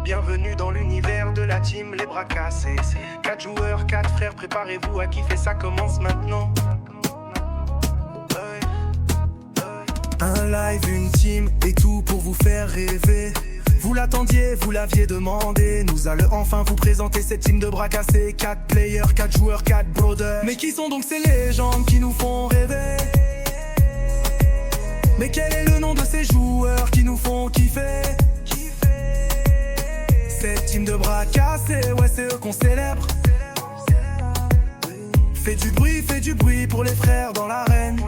Bienvenue dans l'univers de la team Les Bras Cassés. 4 joueurs, 4 frères, préparez-vous à kiffer, ça commence maintenant. Un live, une team et tout pour vous faire rêver. Vous l'attendiez, vous l'aviez demandé. Nous allons enfin vous présenter cette team de bras cassés. 4 players, 4 joueurs, 4 brothers. Mais qui sont donc ces légendes qui nous font rêver? Mais quel est le nom de ces joueurs qui nous font kiffer? Cette team de bras cassés, ouais c'est eux qu'on célèbre. Fais du bruit pour les frères dans l'arène.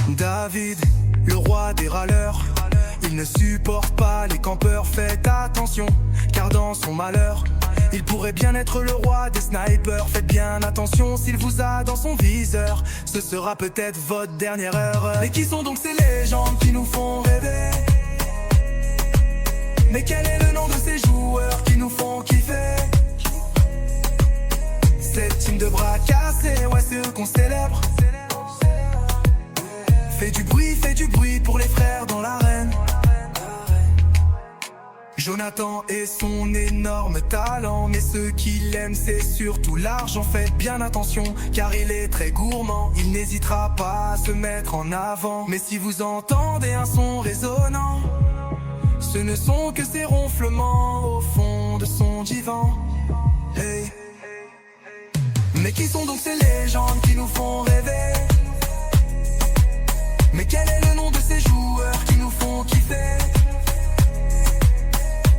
David, le roi des râleurs, il ne supporte pas les campeurs. Faites attention, car dans son malheur, il pourrait bien être le roi des snipers. Faites bien attention s'il vous a dans son viseur. Ce sera peut-être votre dernière heure. Mais qui sont donc ces légendes qui nous font rêver? Mais quel est le nom de ces joueurs qui nous font kiffer? Cette team de bras cassés, ouais c'est eux qu'on célèbre. Fais du bruit pour les frères dans l'arène. Jonathan et son énorme talent, mais ceux qui l'aiment c'est surtout l'argent. Faites bien attention car il est très gourmand. Il n'hésitera pas à se mettre en avant. Mais si vous entendez un son résonnant, ce ne sont que ses ronflements au fond de son divan. Hey. Mais qui sont donc ces légendes qui nous font rêver? Mais quel est le nom de ces joueurs qui nous font kiffer?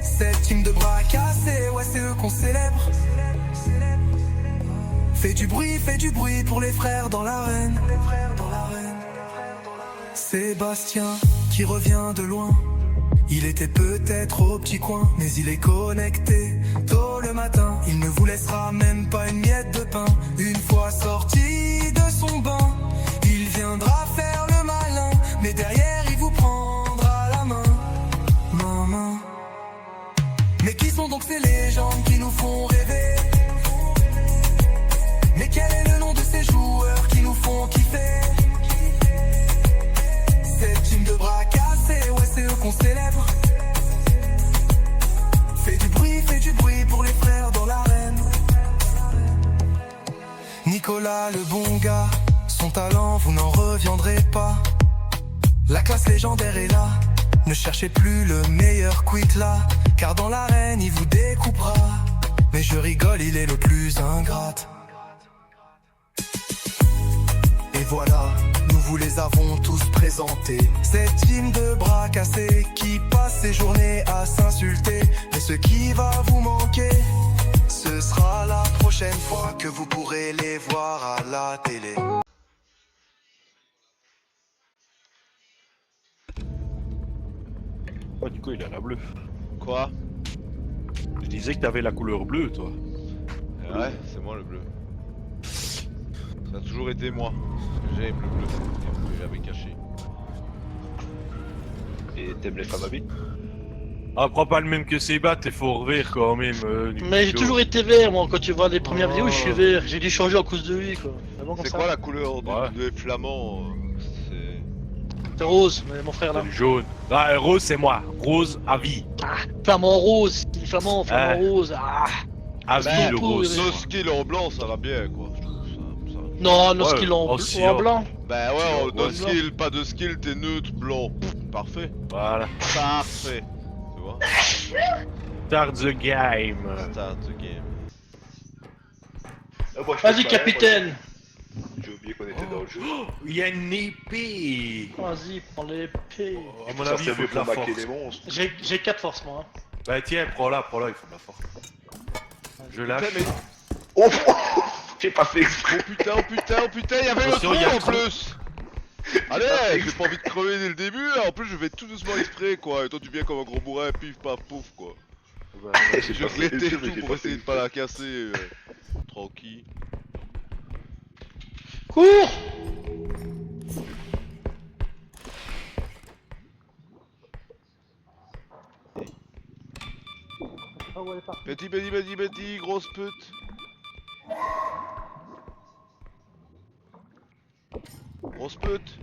Cette team de bras cassés, ouais c'est eux qu'on célèbre. Fais du bruit pour les frères dans l'arène. Sébastien qui revient de loin, il était peut-être au petit coin, mais il est connecté tôt le matin. Il ne vous laissera même pas une miette de pain. Une fois sorti de son bain, il viendra faire le malin, mais derrière il vous prendra la main. Maman. Mais qui sont donc ces légendes qui nous font rêver? Mais quel est le nom de ces joueurs qui nous font kiffer? Cette team de bras cassés, ouais c'est eux qu'on célèbre. Fais du bruit pour les frères dans l'arène. Nicolas le bon gars, son talent vous n'en reviendrez pas. La classe légendaire est là, ne cherchez plus le meilleur quick là, car dans l'arène il vous découpera. Mais je rigole, il est le plus ingrate. Et voilà, nous vous les avons tous présentés. Cette team de bras cassés qui passe ses journées à s'insulter. Mais ce qui va vous manquer, ce sera la prochaine fois que vous pourrez les voir à la télé. Oh, du coup, il a la bleue. Quoi? Je disais que t'avais la couleur bleue, toi. Ouais, c'est moi le bleu. Ça a toujours été moi. J'aime le bleu. Et j'avais caché. Et t'aimes les femmes à vie? Ah, prends pas le même que Sébat, t'es fort vert quand même. Mais j'ai toujours été vert, moi. Quand tu vois les premières vidéos, je suis vert. J'ai dû changer à cause de lui, quoi. C'est quoi la couleur Ouais. des flamands? C'est rose, mais mon frère là. C'est jaune. Ah, rose, c'est moi. Rose à vie. Ah, flamand rose, flamand rose. Ah. À vie, le rose. No skill en blanc, ça va bien quoi. Je trouve ça... Non, nos Ouais, skills en aussi, hein. blanc. Bah ouais, Ouais, no ouais, skill, pas de skill, t'es neutre, blanc. Parfait. Voilà. Parfait. Tu vois? Start the game. Start the game. Vas-y, capitaine. J'ai oublié qu'on était dans le jeu. Oh, il y a une épée. Vas-y, prends l'épée. À mon Ça avis, il sert faut mieux de la pour baquer force. les monstres. J'ai 4 forces, moi. Bah tiens, prends-la, il faut de la force. Je lâche. Putain, mais... Oh, j'ai pas fait exprès. Oh putain, il y avait le Attention, trou il y a le en trou. plus. Allez, j'ai pas envie de crever dès le début, en plus je vais tout doucement exprès quoi, et toi tu viens comme un gros bourrin, pif paf pouf quoi. Bah, Je glétais tout pour essayer de pas la casser, tranquille. Cours. Petit, grosse pute. Grosse pute.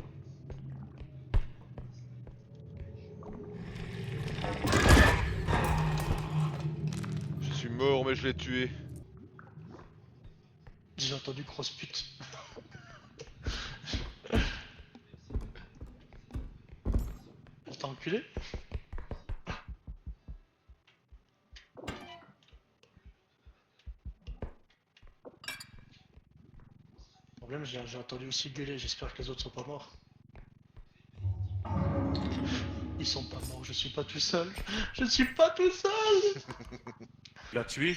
mort, mais je l'ai tué. J'ai entendu grosse pute. On t'a enculé? Le problème, j'ai entendu aussi gueuler, j'espère que les autres sont pas morts. Ils sont pas morts, je suis pas tout seul. Je suis pas tout seul. Tu l'as tué?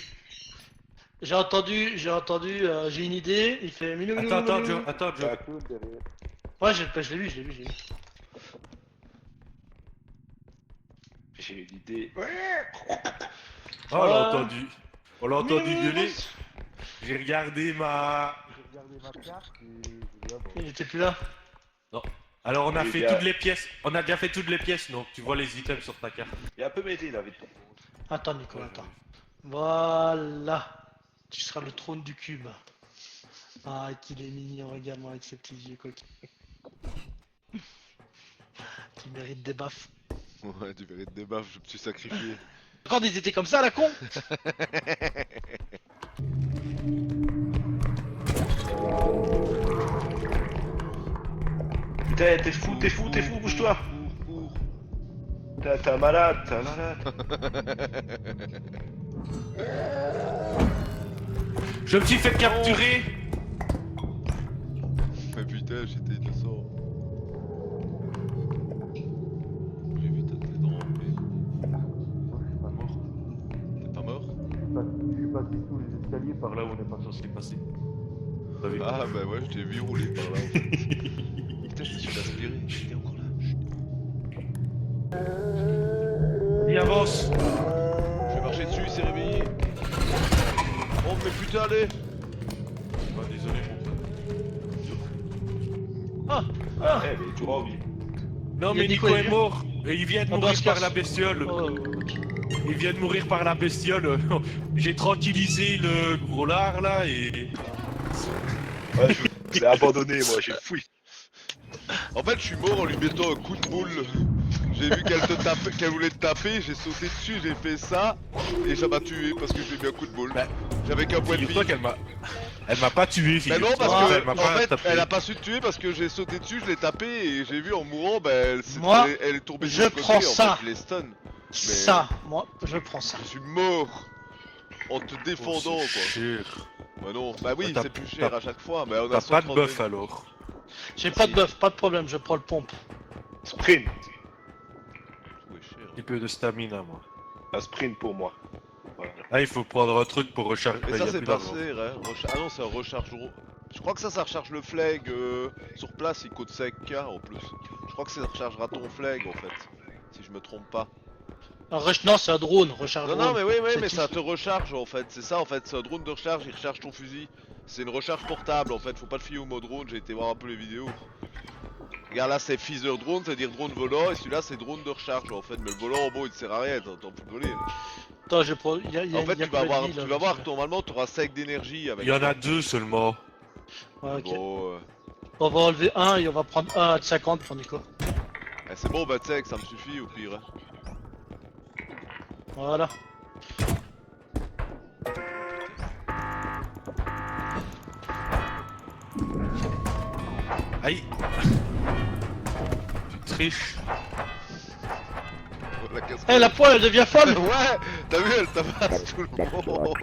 J'ai entendu, j'ai une idée, il fait minou minou Attends, minou. attends, Joe. Ouais, je l'ai vu, je l'ai vu. J'ai une idée. Oh, on l'a entendu. On l'a entendu Minou, gueuler. minou. J'ai regardé ma carte Il était plus là. Alors on a Il est fait bien. toutes les pièces. On a déjà fait toutes les pièces, donc tu vois les items sur ta carte. Il a un peu m'aider là, vite. Attends Nicolas, attends. Voilà. Tu seras le trône du cube. Ah, qu'il est mignon également avec ses petits yeux coquins. Qui mérite des baffes. Ouais, tu mérites des baffes, je me suis sacrifié. Quand ils étaient comme ça, la con. Putain, t'es fou, bouge-toi. T'es un malade, Je me suis fait capturer. Mais putain, j'étais innocent. J'ai vu ta tête remplie. T'es pas mort? Je suis passé sous les escaliers par là où on n'est pas censé passer. T'as vu? Ah bah ouais, je t'ai vu rouler par là. En fait. Putain, je me suis aspiré. J'étais encore là. Il avance. Je vais marcher dessus, il s'est réveillé. Oh mais putain, allez. Bah, désolé mon pote. Eh, mais tu vois, oui. Non Il y a mais Nico, Nico il est vient. mort. Et il vient de On mourir doit se par faire- la bestiole. Oh, ok. Il vient de mourir par la bestiole. J'ai tranquillisé le gros lard là et... Ouais, je l'ai abandonné, moi, j'ai fouillé. En fait, je suis mort en lui mettant un coup de boule. J'ai vu qu'elle voulait te taper, j'ai sauté dessus, j'ai fait ça, et ça m'a tué parce que j'ai mis un coup de boule. Bah, J'avais qu'un point de vie. Figure-toi qu'elle m'a... Elle m'a pas tué, Mais figure-toi. non, parce que Elle m'a en pas fait, tapé. elle a pas su te tuer parce que j'ai sauté dessus, je l'ai tapé et j'ai vu en mourant, bah, Moi, elle est tombée je sur le côté, prends en ça. fait, je l'ai stun. Ça, moi, je prends ça. Je suis mort en te défendant, Oh, c'est quoi. cher. Bah non, bah oui, T'as- c'est plus cher t'as- à chaque fois, mais on a T'as pas de 130 buff 000. alors. J'ai pas de buff, pas de problème, je prends le pompe. Sprint. Ouais, cher. Un petit peu de stamina moi. Un sprint pour moi. Voilà. Ah il faut prendre un truc pour recharger. Mais Bah, ça y a c'est plus pas d'argent. cher, hein. Ah non, c'est un recharge. Je crois que ça recharge le flag sur place, il coûte 5K en plus. Je crois que ça rechargera ton flag en fait, si je me trompe pas. Non, c'est un drone, recharge Non, drone. non, mais oui, C'est mais tout. ça te recharge en fait, c'est ça en fait, c'est un drone de recharge, il recharge ton fusil. C'est une recharge portable en fait, faut pas te fier au mode drone, j'ai été voir un peu les vidéos. Regarde là, c'est Phaser drone, c'est-à-dire drone volant, et celui-là c'est drone de recharge en fait, mais le volant bon il te sert à rien, t'en peux voler. Attends, je prends. Il y a, En fait, y a tu vas plein de voir, vies, là, tu vas voir, je- normalement t'auras 5 d'énergie avec Il y en ça. a deux seulement. Ouais, ok. Bon, On va enlever un et on va prendre un de 50 pour Nico. c'est bon, bah tu sais que ça me suffit au pire. Hein. Voilà. Aïe. Tu triches. La casserole. Eh, la poêle, elle devient folle. Ouais, t'as vu, elle tabasse tout le monde.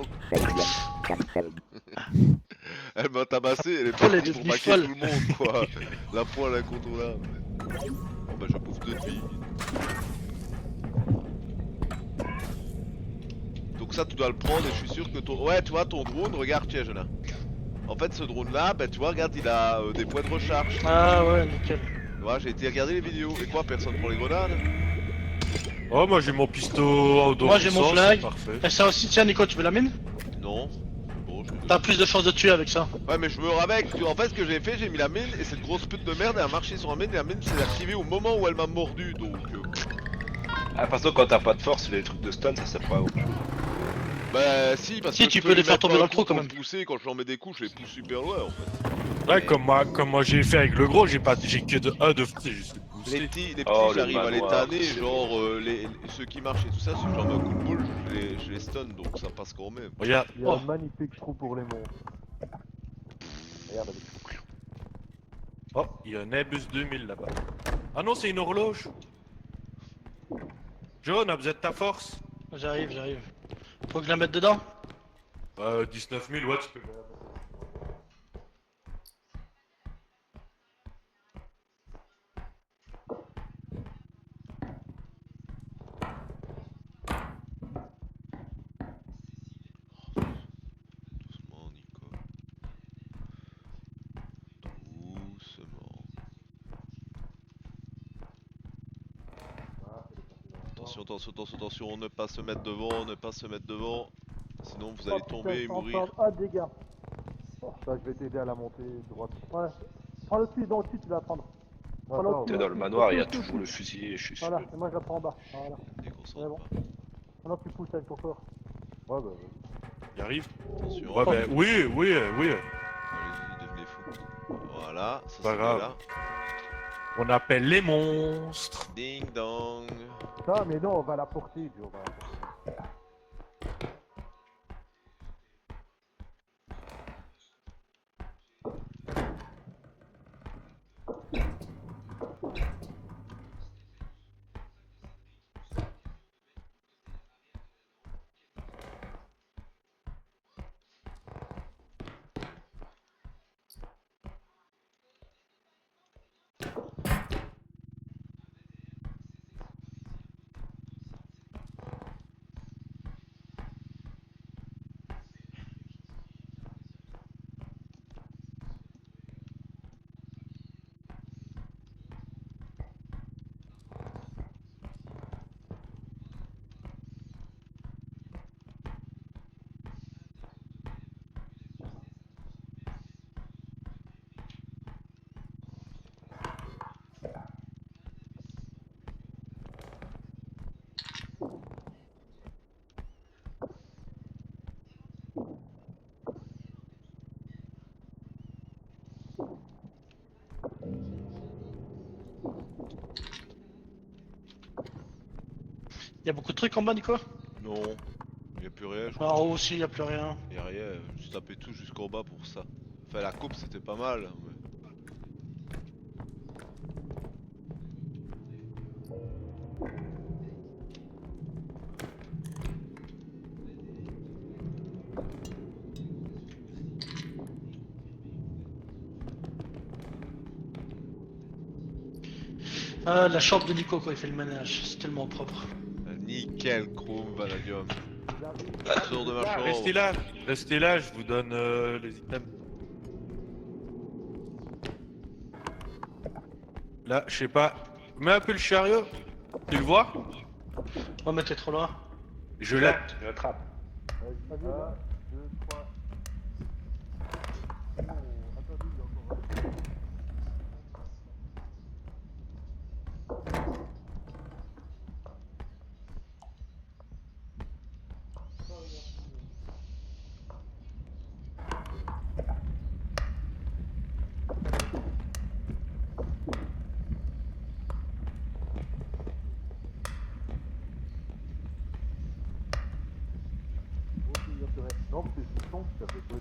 Elle m'a tabassé, elle est Elle est partie pour devenue maquer folle. tout le monde quoi. La poêle incontournable. Bon bah je bouffe 2 de vie. Donc ça tu dois le prendre et je suis sûr que ton... Ouais tu vois ton drone, regarde tiens Jeuna. En fait ce drone là, bah tu vois regarde il a des points de recharge. Ah ouais, nickel. Tu vois j'ai été regarder les vidéos. Et quoi personne prend les grenades? Oh moi j'ai mon pistolet. Moi, j'ai mon flag. Parfait. Et ça aussi, tiens Nico, tu veux la mine? Non. Bon je T'as plus de chances de tuer avec ça. Ouais mais je meurs avec, en fait ce que j'ai fait j'ai mis la mine et cette grosse pute de merde elle a marché sur la mine et la mine s'est activée au moment où elle m'a mordu donc... Ah, de toute façon, quand t'as pas de force, les trucs de stun, ça sert pas à grand chose. Bah si parce Si, que tu je peux les lui faire mettre tomber un dans le coup trou, quand pour même. me pousser, quand je leur mets des coups je les pousse super loin en fait. Ouais comme moi j'ai fait avec le gros, j'ai que de 1 de force et je suis poussé. boosté. Les petits Oh, le j'arrive à les manoir, tanner, c'est genre ceux qui marchent et tout ça, ce genre de coup de boule, je les stun donc ça passe quand même. Regarde, Il y a Oh. un magnifique trou pour les monstres. Regarde avec. oh, il y a un Airbus 2000 là-bas. Ah non, c'est une horloge. Joe, on a besoin de ta force. J'arrive, j'arrive. Faut que je la mette dedans? 19 000, ouais, tu peux. Doucement Nico. Doucement. Attention, attention, attention, attention, ne pas se mettre devant, ne pas se mettre devant. Sinon vous allez tomber et mourir. Ah, dégâts. Oh, ça, je vais t'aider à la montée droite. Ouais. Prends le dessus, dans le dessus, tu vas prendre. Prends T'es dans le manoir, il y a toujours le fusil, je suis sûr. Voilà, et moi je la prends en bas. Voilà. Ne me déconcentre C'est bon. pas. Maintenant tu pousses avec ton corps. Ouais, bah, Il arrive. Attention. Ouais, ben oui, oui, oui. Allez-y, devenez fou. Voilà, ça Pas c'est grave. là. On appelle les monstres. Ding dong. ça, mais non, on va la porter, Joe, on va la porter. Y a beaucoup de trucs en bas, Nico? Non, y a plus rien, je En haut aussi, y a plus rien. y a rien, je tapais tout jusqu'en bas pour ça. Enfin la coupe c'était pas mal, mais... Ah, la chambre de Nico quand il fait le ménage, c'est tellement propre. Nickel chrome vanadium. Sors de ma chambre. Restez là, je vous donne les items. Là, je sais pas. Mets un peu le chariot. Tu le vois? Ouais, mais t'es trop loin. Je l'ai. Je l'attrape. Vas-y, 1, 2, 3. Oh, attendez, il y a encore un. Ok, il y a plus rien. Non, mais c'est juste son, ça fait peu.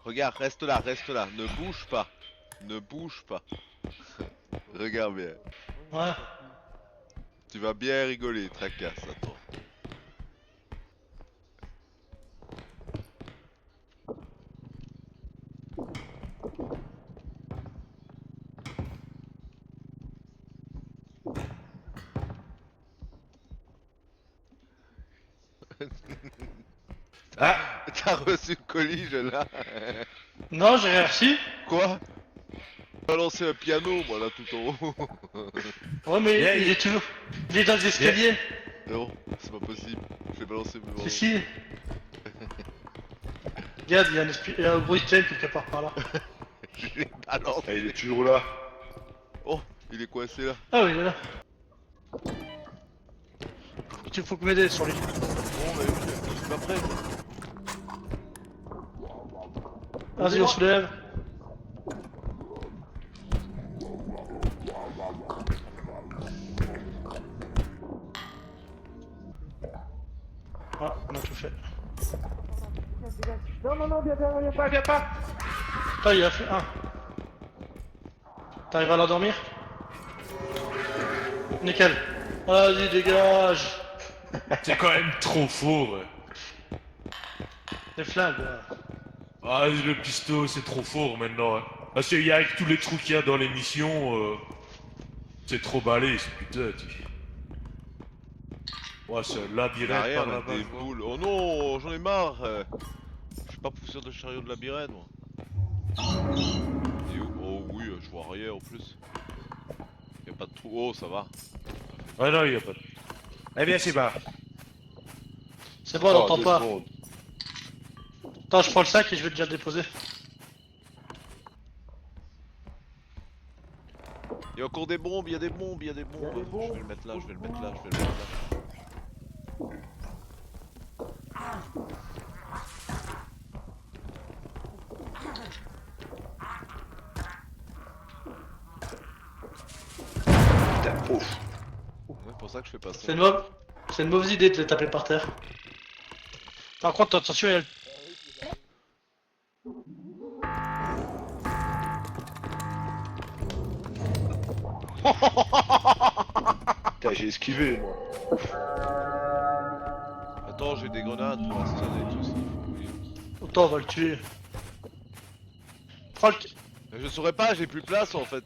Regarde, reste là, ne bouge pas. Ne bouge pas. Regarde bien. Ouais. Tu vas bien rigoler, tracasse, attends. Ah, T'as reçu le colis, je là. Non, j'ai rien reçu. Quoi? J'ai lancé un piano, moi, là, tout en haut. Ouais, mais Yeah, il est toujours. Il est dans les escaliers. Non, c'est pas possible. Je l'ai balancé, mais Si, si. Regarde, il y a un bruit de chaîne quelque part par là. Je l'ai balancé. Ah, il est toujours là. Oh, il est coincé là. Ah oui, il est là. Il faut que m'aider sur lui. Bon, mais je suis pas prêt. Vas-y, on soulève. Ah, on a tout fait. Non, viens pas. Ah, il a fait un. T'arrives à l'endormir? Nickel. Vas-y, dégage. c'est quand même trop fort. Les flingues, là. Ah, le pisto, c'est trop fort maintenant. Hein. Parce qu'il y a avec tous les trous qu'il y a dans l'émission, c'est trop balèze, putain. Ouais, c'est un labyrinthe Derrière, par là, là-bas. des je vois. boules. Oh non, j'en ai marre. Je suis pas pousseur de chariot de labyrinthe, moi. Et où oh oui, je vois rien en plus. Y'a pas de trou. Oh, ça va. Ah non, il y a pas de... Eh bien, c'est bas. C'est bon, on l'entend 2 pas. secondes. Attends, je prends le sac et je vais déjà le déposer. Y'a encore des bombes, y'a des bombes, y'a des bombes. Je vais le mettre là, je vais le mettre là, je vais le mettre là. Putain, ouf. C'est pour ça que je fais pas ça. C'est une mauvaise idée de les taper par terre. Par contre, attention, il y a le... Putain, j'ai esquivé, moi. Attends, j'ai des grenades pour l'instant et tout ça. Oui. Autant, on va le tuer. Prends le... Mais je saurais pas, j'ai plus de place en fait.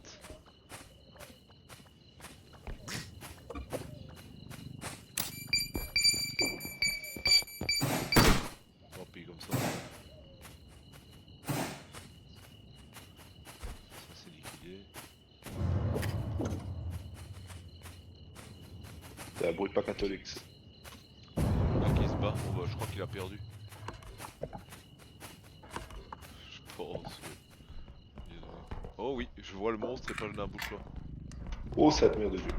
Tant pis comme ça. Ça c'est liquidé. C'est un bruit pas catholique. Ça. Là qui se bat, oh bah je crois qu'il a perdu. Je pense. Oh oui, je vois le monstre et pas le nain bourgeois. Oh, cette mère de Dieu.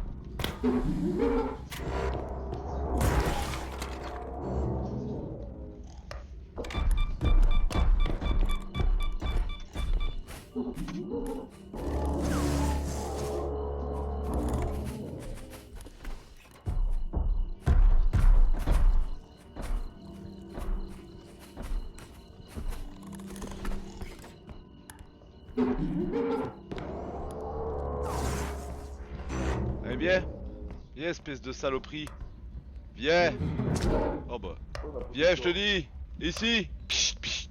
Eh bien, viens espèce de saloperie. Viens. Oh bah. Viens, je te dis. Ici. Pchit, pchit.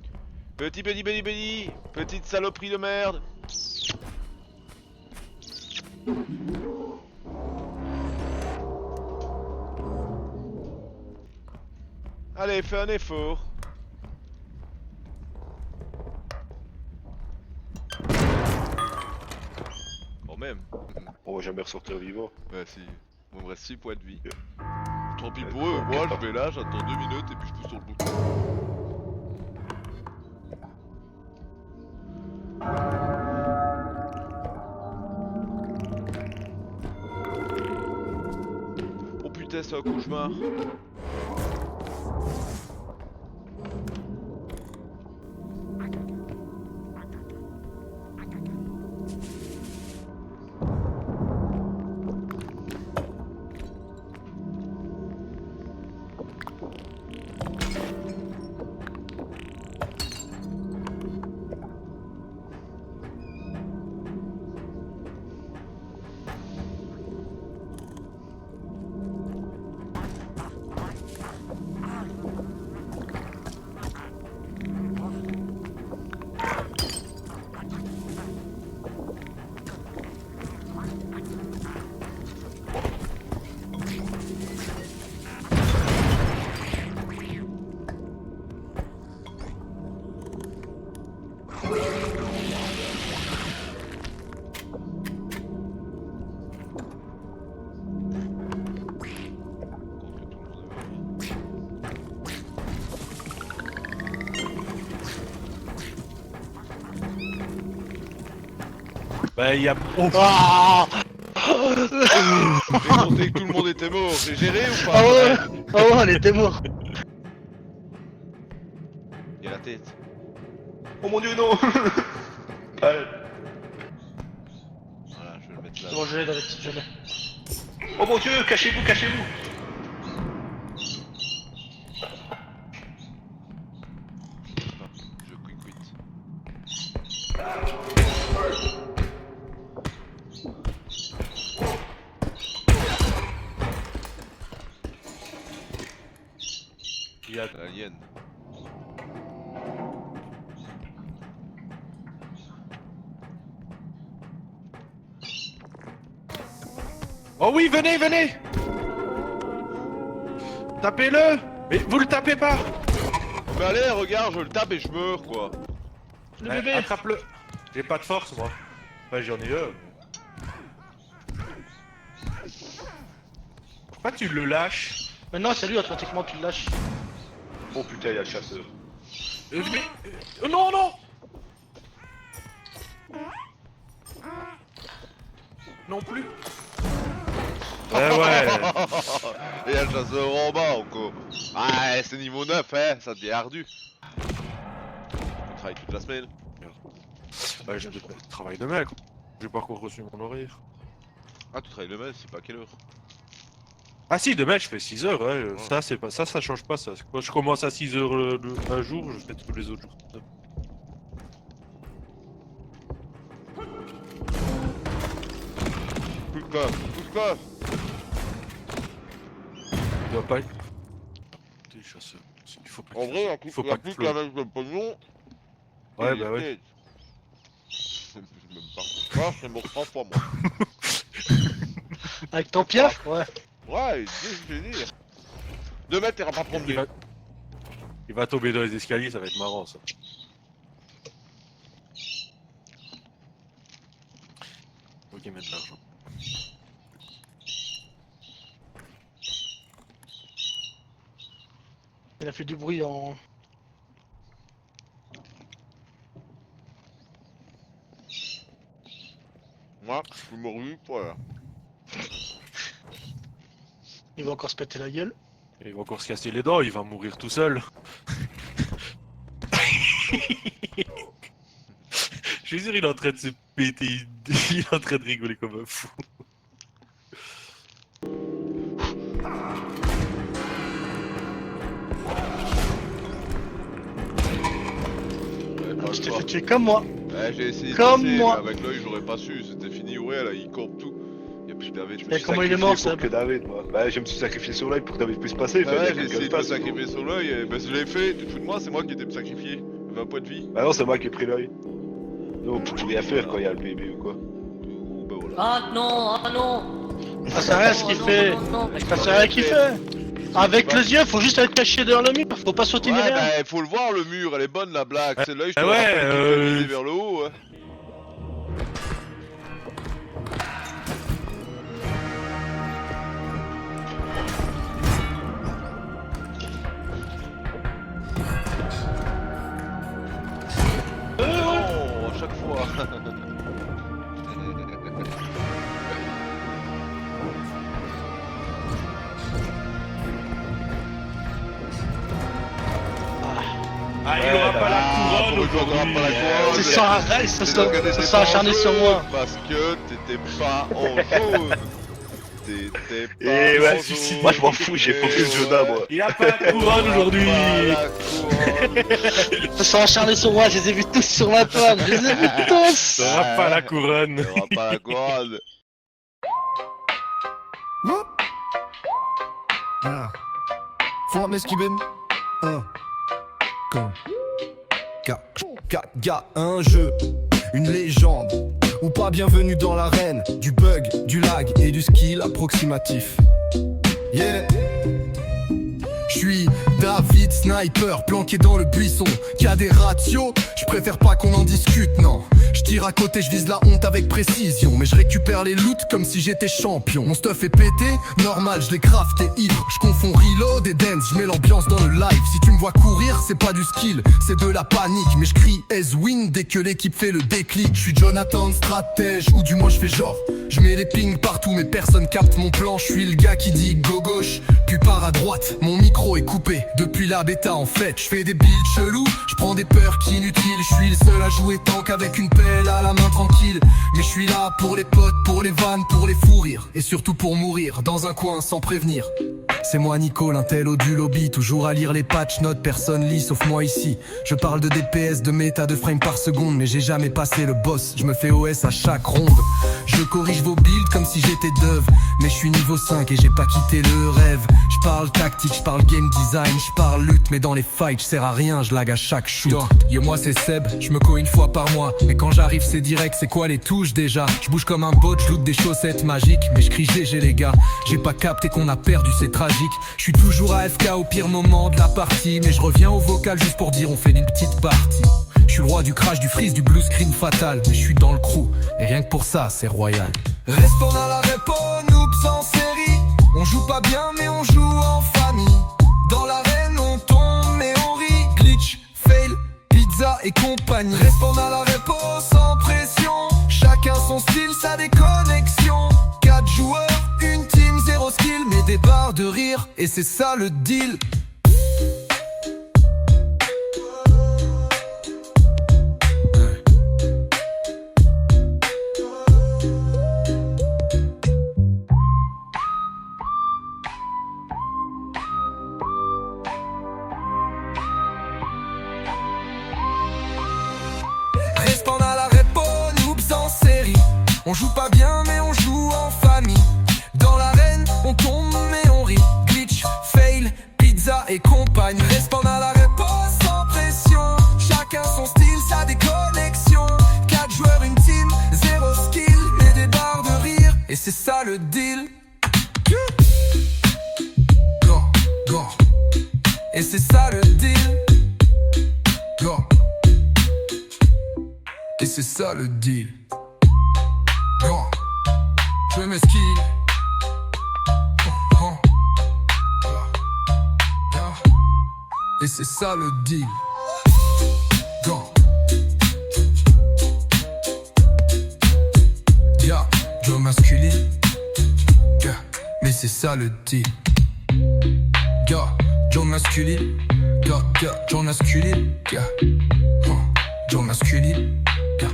Petit, petit, petit, petit. Petite saloperie de merde. Allez, fais un effort. Quand même. On va jamais ressortir vivant. Ouais, si. Il me reste 6 points de vie. Tant pis pour eux, moi je vais là, j'attends 2 minutes et puis je pousse sur le bouton. Oh putain, c'est un cauchemar. Bah il y a... Oh, Ah J'ai compté que tout le monde était mort. J'ai géré ou pas? Ah ouais, ah ouais, on était morts. Il y a la tête. Oh mon dieu, non. Allez. Voilà, je vais le mettre là. C'est bon, je l'ai, David, je l'ai. Oh mon dieu, cachez-vous, cachez-vous. Je quick quit. il y a... L'alien. Oh oui, venez, venez. Tapez-le. Mais vous le tapez pas. Mais allez, regarde, je le tape et je meurs quoi. Le Ouais, bébé. attrape-le. J'ai pas de force moi. Enfin j'en ai un. Pourquoi tu le lâches? Maintenant, c'est lui, automatiquement, tu le lâches. Oh putain, il y a le chasseur. Non, non. Non plus. Ouais, ouais. Et il y a le chasseur en bas encore. Ah, c'est niveau 9, hein, ça devient ardu. On travaille toute la semaine. Bah, j'ai travail de mec. J'ai pas encore reçu mon horaire. Ah, tu travailles le même, c'est pas à quelle heure? Ah si, demain je fais 6 heures, ouais. Ça, c'est pas... ça change pas ça. Quand je commence à 6 heures un jour, je fais tous les autres jours. Plus de coffre, plus de coffre. Il doit pas être... Des chasseurs. Il faut pas En que- vrai, il faut il y pas a que plus flotte. qu'avec le pognon. Ouais, et les bah ouais. têtes. Je sais même pas. Ah, c'est mort 3 fois moi. Avec ton piaf, ouais. Ouais, je vais dire. 2 mètres, t'iras pas prendre Il des. il va tomber dans les escaliers, ça va être marrant ça. Faut qu'il mette de l'argent. Il a fait du bruit en... Moi, je suis mordu, voilà. Il va encore se péter la gueule. Il va encore se casser les dents, il va mourir tout seul. Je suis sûr, il est en train de se péter, il est en train de rigoler comme un fou. Je t'ai fait tuer comme moi. Ouais, j'ai essayé de Comme passer, moi. mais avec l'œil, j'aurais pas su. C'était fini, ouais, là, il corbe tout. Y'a plus David. Et comment il est mort, ça ça? que David, moi. Bah, je me suis sacrifié sur l'œil pour que David puisse passer. Bah fallait ouais, que j'ai quelqu'un essayé de me passe, sacrifier sur l'œil, et bah je l'ai fait. Tu te fous de moi, c'est moi qui étais me sacrifier. 20 points de vie. Bah non, c'est moi qui ai pris l'œil. Non, on peut rien faire quand il y a le bébé ou quoi. Bah voilà. Ah non, ah non. Ça sert à rien ce qu'il fait. Ça sert à rien qu'il fait. Avec les yeux, faut juste être caché derrière le mur. Faut pas sauter ni Ouais, rien. bah faut le voir le mur, elle est bonne la blague. C'est l'œil, je te ouais, rappelle qu'il faut viser vers le haut. Ouais. Non, à chaque fois. Ah, il aura pas la couronne pour une fois qu'on aura aujourd'hui. pas la couronne. C'est ça, ils se C'est sont donc que t'étais sont pas acharnés en sur jaune, moi. Parce que t'étais pas en jaune. T'étais pas Et ouais, en jaune. moi je m'en fous, j'ai focus Joda, moi. Il a pas la couronne aujourd'hui. Ils se sont acharnés sur moi, je les ai vus tous sur ma femme. Je les ai vus tous. T'auras pas la couronne. T'auras pas la couronne. Ah. Faut m'esquiver. Y'a un jeu, une légende, ou pas bienvenue dans l'arène, du bug, du lag et du skill approximatif. Yeah. J'suis David Sniper, planqué dans le buisson, qui a des ratios, j'préfère pas qu'on en discute, non. Je tire à côté, je vise la honte avec précision, mais je récupère les loots comme si j'étais champion. Mon stuff est pété, normal, je l'ai crafté ivre. Je confonds reload et dance, je mets l'ambiance dans le live. Si tu me vois courir, c'est pas du skill, c'est de la panique. Mais je crie as win dès que l'équipe fait le déclic. Je suis Jonathan stratège, ou du moins je fais genre. Je mets les pings partout mais personne capte mon plan. Je suis le gars qui dit go gauche, puis part à droite. Mon micro est coupé, depuis la bêta en fait. Je fais des builds chelous, je prends des perks inutiles. Je suis le seul à jouer tank avec une pelle à la main tranquille. Mais je suis là pour les potes, pour les vannes, pour les fous rires. Et surtout pour mourir, dans un coin sans prévenir. C'est moi Nico, l'intello du lobby, toujours à lire les patch notes, personne lit sauf moi ici. Je parle de DPS, de méta, de frames par seconde, mais j'ai jamais passé le boss, je me fais OS à chaque ronde. Je corrige vos builds comme si j'étais Dove, mais je suis niveau 5 et j'ai pas quitté le rêve. Je parle tactique, je parle game design, je parle lutte, mais dans les fights je sers à rien, je lag à chaque shoot. Yo moi c'est Seb, je me co une fois par mois, mais quand j'arrive c'est direct, c'est quoi les touches déjà? Je bouge comme un bot, je loot des chaussettes magiques, mais je crie GG les gars, j'ai pas capté qu'on a perdu, c'est tragique. Je suis toujours AFK au pire moment de la partie, mais je reviens au vocal juste pour dire on fait une petite partie. Je suis le roi du crash, du freeze, du blue screen fatal, mais je suis dans le crew, et rien que pour ça c'est royal. Restons à la repo, noobs en série. On joue pas bien mais on joue en famille. Dans l'arène on tombe mais on rit. Glitch, fail, pizza et compagnie. Restons à la repo sans pression. Chacun son style, sa déconnexion. 4 joueurs, une team, 0 skill, mais des barres de rire, et c'est ça le deal. Restons à la repo, noobs en série. On joue pas bien mais on joue en famille. Dans l'arène on tombe mais on rit. Glitch, fail, pizza et compagnie. Restons à la repo sans pression. Chacun son style, sa déconnexion. 4 joueurs, une team, 0 skill, mais des barres de rire, et c'est ça le deal. Go, go. Et c'est ça le deal. Go. Et c'est ça le deal. Go. Je m'esquive. Et c'est ça le deal. Go. Yeah, Joe masculine. Yeah, mais c'est ça le deal. Yeah, Joe masculine. Yeah, yeah, Joe masculine. Yeah, Joe masculine. Yeah,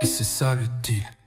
et c'est ça le deal.